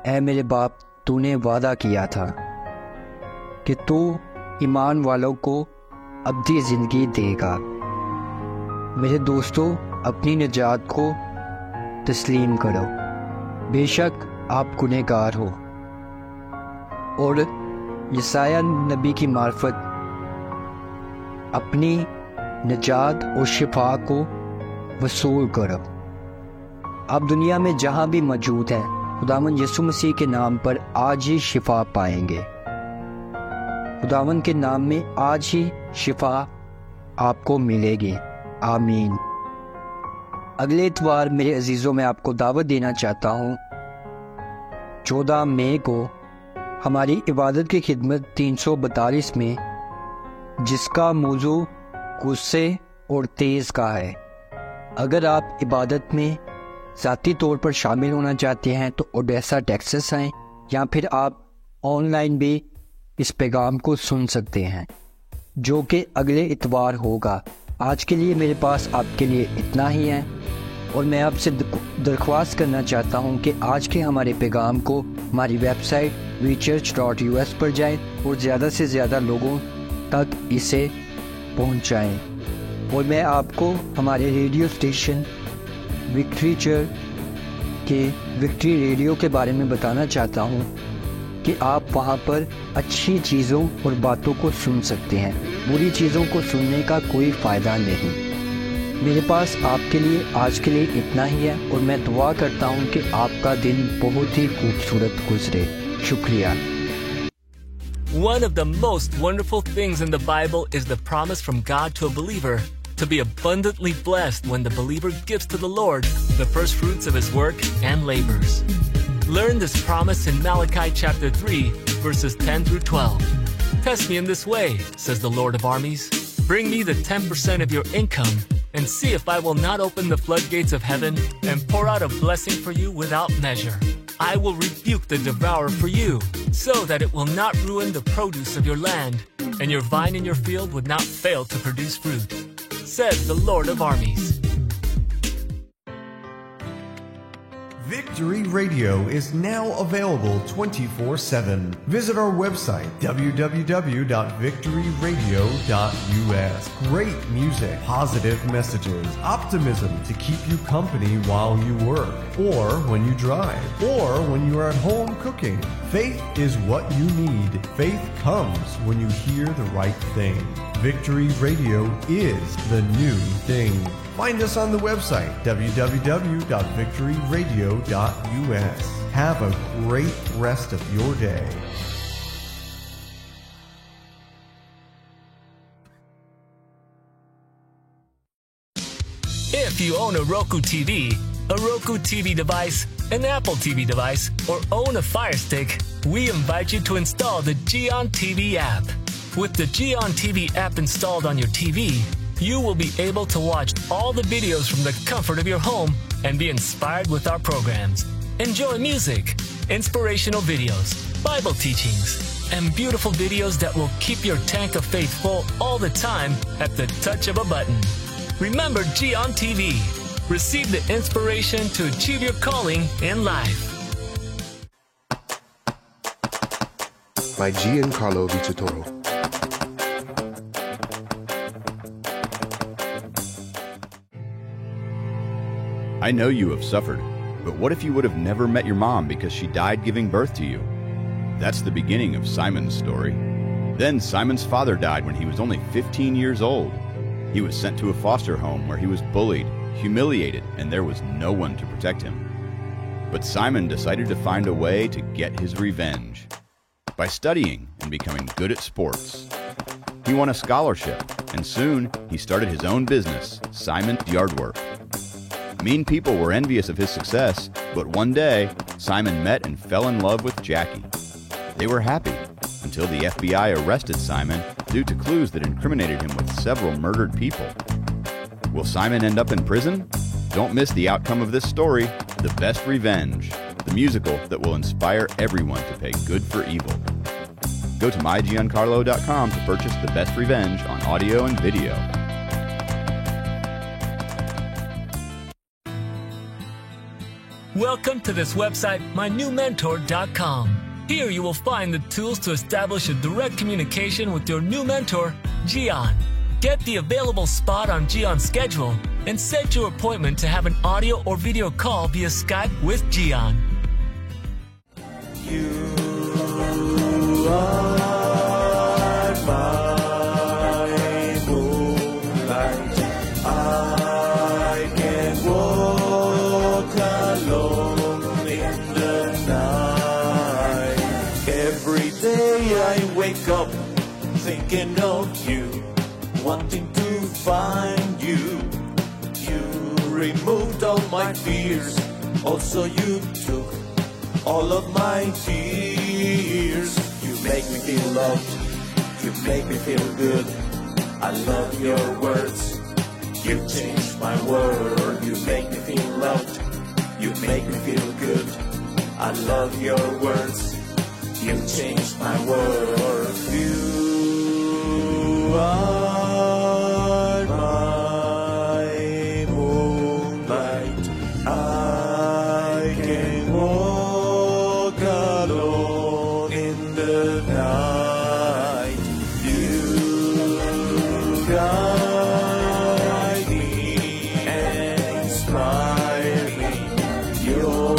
اے میرے باپ تو نے وعدہ کیا تھا کہ تو ایمان والوں کو ابدی زندگی دے گا۔ میرے دوستو، اپنی نجات کو تسلیم کرو، بے شک آپ گنہگار ہو، اور یسایہ نبی کی معرفت اپنی نجات اور شفا کو وصول کرو۔ آپ دنیا میں جہاں بھی موجود ہیں، خداوند یسوع مسیح کے نام پر آج ہی شفا پائیں گے۔ خداوند کے نام میں آج ہی شفا آپ کو ملے گی۔ آمین۔ اگلے اتوار میرے عزیزوں میں آپ کو دعوت دینا چاہتا ہوں 14 مئی کو ہماری عبادت کی خدمت 342 میں، جس کا موضوع غصے اور تیز کا ہے۔ اگر آپ عبادت میں ذاتی طور پر شامل ہونا چاہتے ہیں تو اوڈیسا ٹیکساس آئیں، یا پھر آپ آن لائن بھی اس پیغام کو سن سکتے ہیں جو کہ اگلے اتوار ہوگا۔ آج کے لیے میرے پاس آپ کے لیے اتنا ہی ہے، اور میں آپ سے درخواست کرنا چاہتا ہوں کہ آج کے ہمارے پیغام کو ہماری ویب سائٹ wechurch.us پر جائیں اور زیادہ سے زیادہ لوگوں تک اسے پہنچائیں۔ اور میں آپ کو ہمارے ریڈیو اسٹیشن وکٹری چرچ کے وکٹری ریڈیو کے بارے میں بتانا چاہتا ہوں کہ آپ وہاں پر اچھی چیزوں اور باتوں کو سن سکتے ہیں، بری چیزوں کو سننے کا کوئی فائدہ نہیں۔ میرے پاس آپ کے لیے آج کے لیے اتنا ہی ہے، اور میں دعا کرتا ہوں کہ آپ کا دن بہت ہی خوبصورت گزرے۔ شکریہ۔ One of the most wonderful things in the Bible is the promise from God to a believer to be abundantly blessed when the believer gives to the Lord the first fruits of his work and labors. Learn this promise in Malachi chapter 3, verses 10 through 12. Test me in this way, says the Lord of armies. Bring me the 10% of your income and see if I will not open the floodgates of heaven and pour out a blessing for you without measure. I will rebuke the devourer for you, so that it will not ruin the produce of your land, and your vine in your field would not fail to produce fruit, says the Lord of armies. Victory Radio is now available 24/7. Visit our website, www.victoryradio.us. Great music, positive messages, optimism to keep you company while you work, or when you drive, or when you are at home cooking. Faith is what you need. Faith comes when you hear the right thing. Victory Radio is the new thing. Find us on the website, www.victoryradio.us. Have a great rest of your day. If you own a Roku TV, a Roku TV device, an Apple TV device, or own a Fire Stick, we invite you to install the Gion TV app. With the Gion TV app installed on your TV, you will be able to watch all the videos from the comfort of your home and be inspired with our programs. Enjoy music, inspirational videos, Bible teachings, and beautiful videos that will keep your tank of faith full all the time at the touch of a button. Remember Gion TV. Receive the inspiration to achieve your calling in life. By Giancarlo Vitatoro. I know you have suffered, but what if you would have never met your mom because she died giving birth to you? That's the beginning of Simon's story. Then Simon's father died when he was only 15 years old. He was sent to a foster home where he was bullied, humiliated, and there was no one to protect him. But Simon decided to find a way to get his revenge by studying and becoming good at sports. He won a scholarship, and soon he started his own business, Simon's Yardwork. Mean people were envious of his success, but one day, Simon met and fell in love with Jackie. They were happy until the FBI arrested Simon due to clues that incriminated him with several murdered people. Will Simon end up in prison? Don't miss the outcome of this story, The Best Revenge, the musical that will inspire everyone to pay good for evil. Go to mygiancarlo.com to purchase The Best Revenge on audio and video. Welcome to this website, mynewmentor.com. Here you will find the tools to establish a direct communication with your new mentor, Gion. Get the available spot on Gion's schedule and set your appointment to have an audio or video call via Skype with Gion. You are my moonlight. I can walk alone in the night. Every day I wake up thinking of you, wanting to find you. You removed all my fears, also you took all of my tears. You make me feel loved, you make me feel good. I love your words, you change my world. You make me feel loved, you make me feel good. I love your words, you change my world. You are my moonlight. I can walk alone in the night. You guide me and inspire me. Your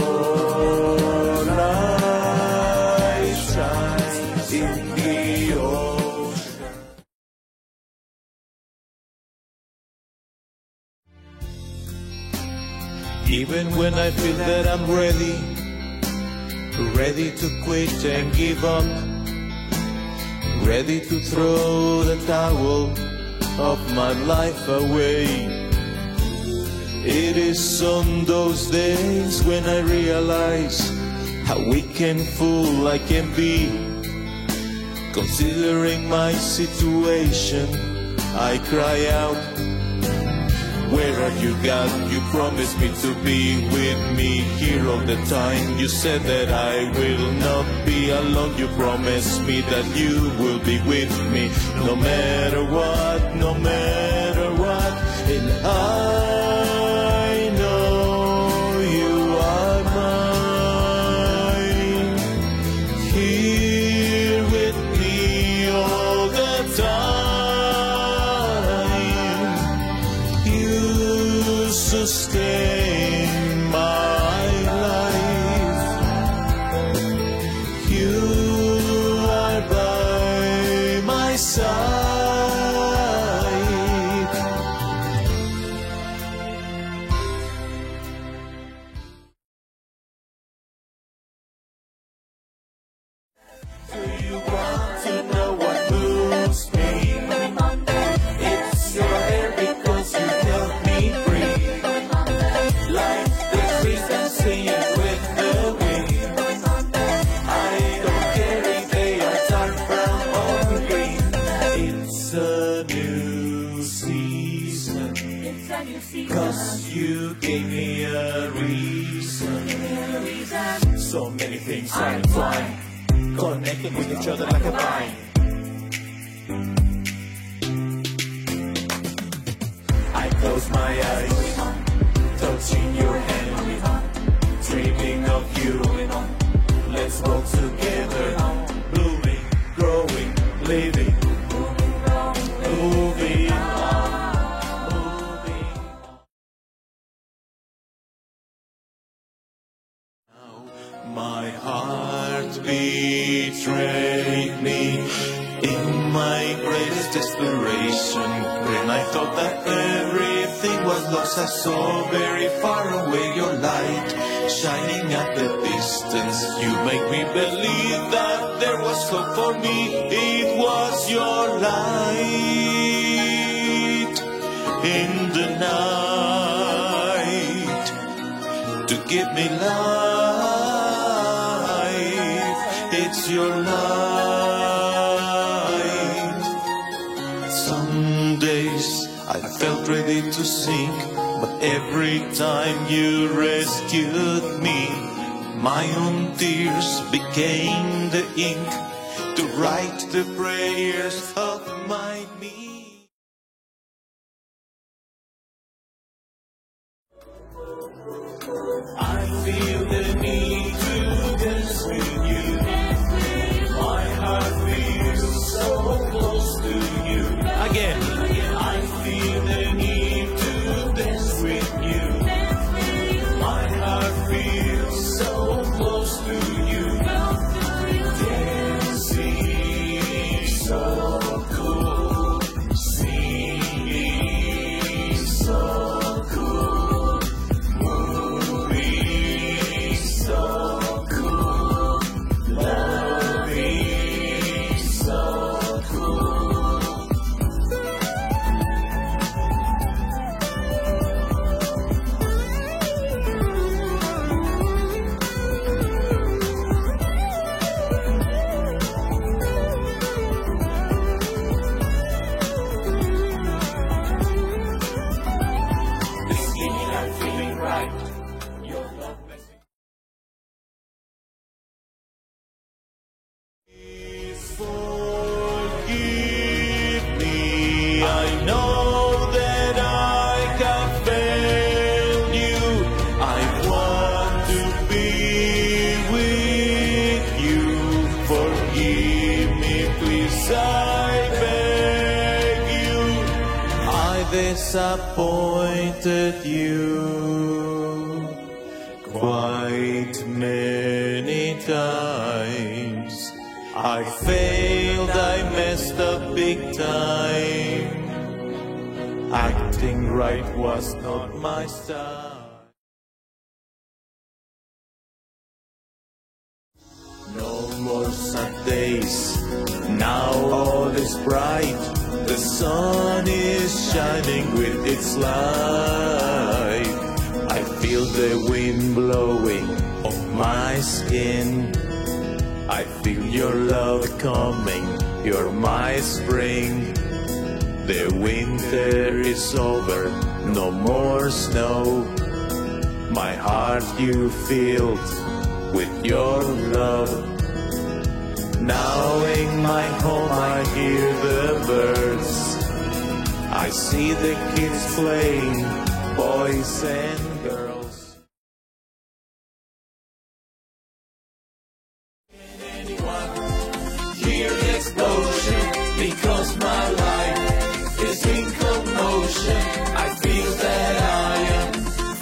light shines in the ocean. Even when I feel that I'm ready to quit and give up, ready to throw the towel of my life away. It is on those days when I realize how weak and fool I can be. Considering my situation, I cry out, where are you, God? You promised me to be with me here all the time. You said that I will not be alone. You promised me that you will be with me no matter what, no matter what. And I know you are mine, here with me all the time. You sustain my life. You are by my side. Do you want to know what moves me? It's your hair because you help me breathe. Like the trees dancing with the wind. I don't care if they are dark brown or green. It's a new season. 'Cause you gave me a reason. So many things are entwined, connected with each other like a vine. I close my eyes, touching your hand, dreaming of you. Let's walk together, blooming, growing, living, moving. My heart betrayed me in my greatest desperation. When I thought that everything was lost, I saw very far away your light shining at the distance. You make me believe that there was hope for me. It was your light in the night to give me life. It's your light. Some days I felt ready to sink, but every time you rescued me, my own tears became the ink to write the prayers of my need. I feel the need to dance with you. My heart feels so close to you. Again, I feel the need to dance with you. My heart feels so close to you. Dancing so cool, singing so cool, moving so cool, loving so cool. This evening I'm feeling right. Your love message. Please forgive me. I know that I have failed you. I want to be with you. Forgive me, please, I beg you. I disappointed you quite many times. I failed, I messed up big time. Acting right was not my style. No more sad days, Now all is bright, the sun is shining with its light. I feel the wind blowing on my skin. I feel your love coming, you're my spring. The winter is over, no more snow. My heart you filled with your love. Now in my home I hear the birds. I see the kids playing, boys and girls. Can anyone hear the explosion? Because my life is in commotion. I feel that I am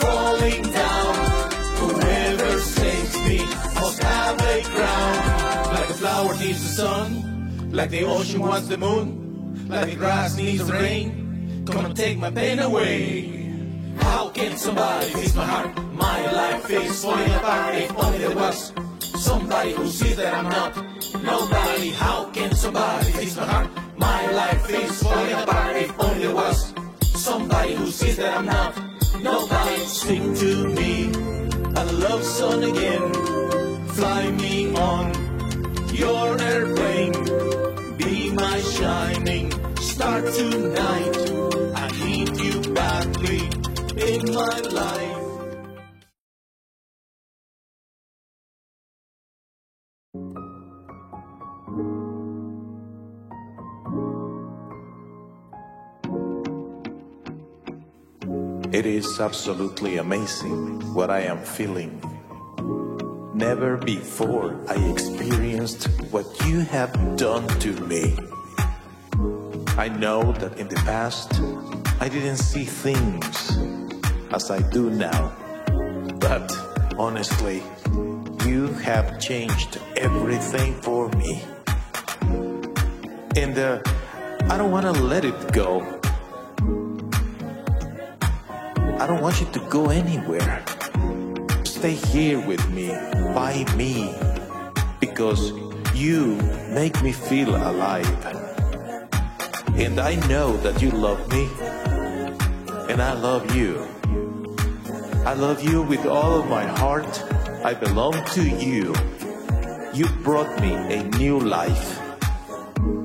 falling down. Whoever saves me must have a crown. Like a flower needs the sun, like the ocean wants the moon, like the grass needs the rain. Come and take my pain away. How can somebody fix my heart? My life is falling apart. If only there was somebody who sees that I'm not nobody. How can somebody fix my heart? My life is falling apart. If only there was somebody who sees that I'm not nobody. Sing to me a love song again. Fly me on your airplane. Be my shining star tonight. I need you badly in my life. It is absolutely amazing what I am feeling. Never before I experienced what you have done to me. I know that in the past I didn't see things as I do now. But honestly, you have changed everything for me. And I don't want to let it go. I don't want you to go anywhere. Stay here with me, by me, because you make me feel alive. And I know that you love me, and I love you. I love you with all of my heart. I belong to you. You brought me a new life,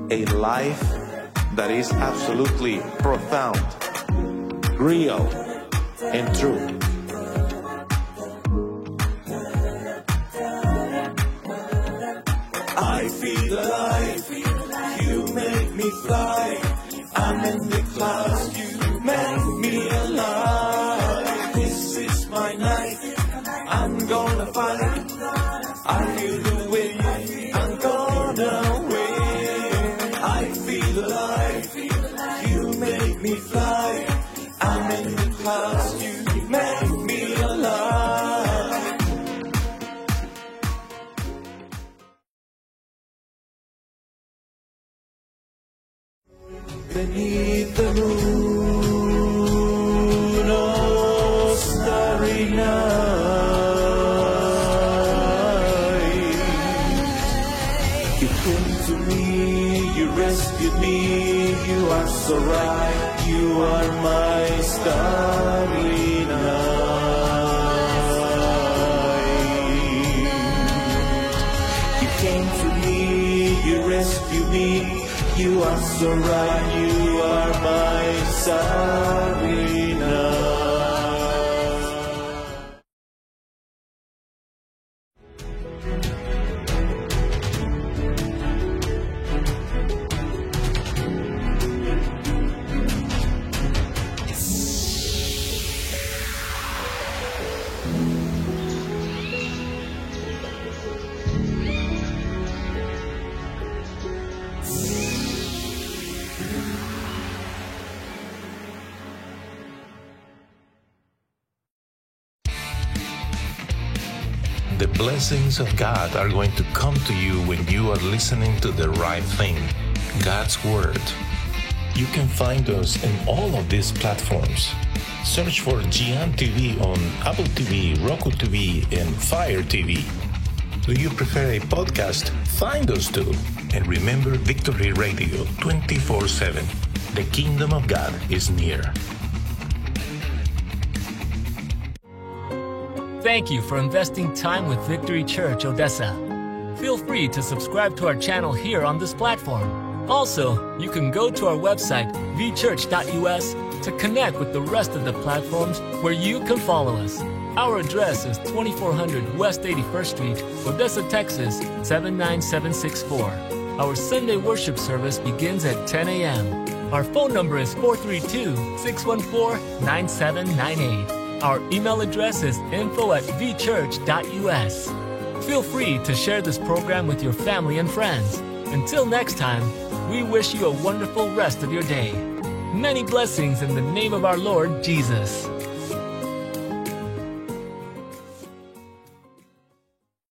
a life that is absolutely profound, real, and true. I feel alive, you make me fly. I'm in the clouds, you make me alive. This is my night, I'm gonna fight. I feel the wind, I'm gonna win. I feel alive, you make me fly. I'm in the clouds, you make me alive. Beneath the moon, oh starry night, you came to me, you rescued me, you are so right. You are my starry night. You came to me, you rescued me. You are so right. You are my starry night. The blessings of God are going to come to you when you are listening to the right thing, God's Word. You can find us in all of these platforms. Search for Gian TV on Apple TV, Roku TV, and Fire TV. Do you prefer a podcast? Find us too. And remember Victory Radio 24/7. The kingdom of God is near. Thank you for investing time with Victory Church Odessa. Feel free to subscribe to our channel here on this platform. Also, you can go to our website, vchurch.us, to connect with the rest of the platforms where you can follow us. Our address is 2400 West 81st Street, Odessa, Texas, 79764. Our Sunday worship service begins at 10 a.m. Our phone number is 432-614-9798. Our email address is info@vchurch.us. Feel free to share this program with your family and friends. Until next time, we wish you a wonderful rest of your day. Many blessings in the name of our Lord Jesus.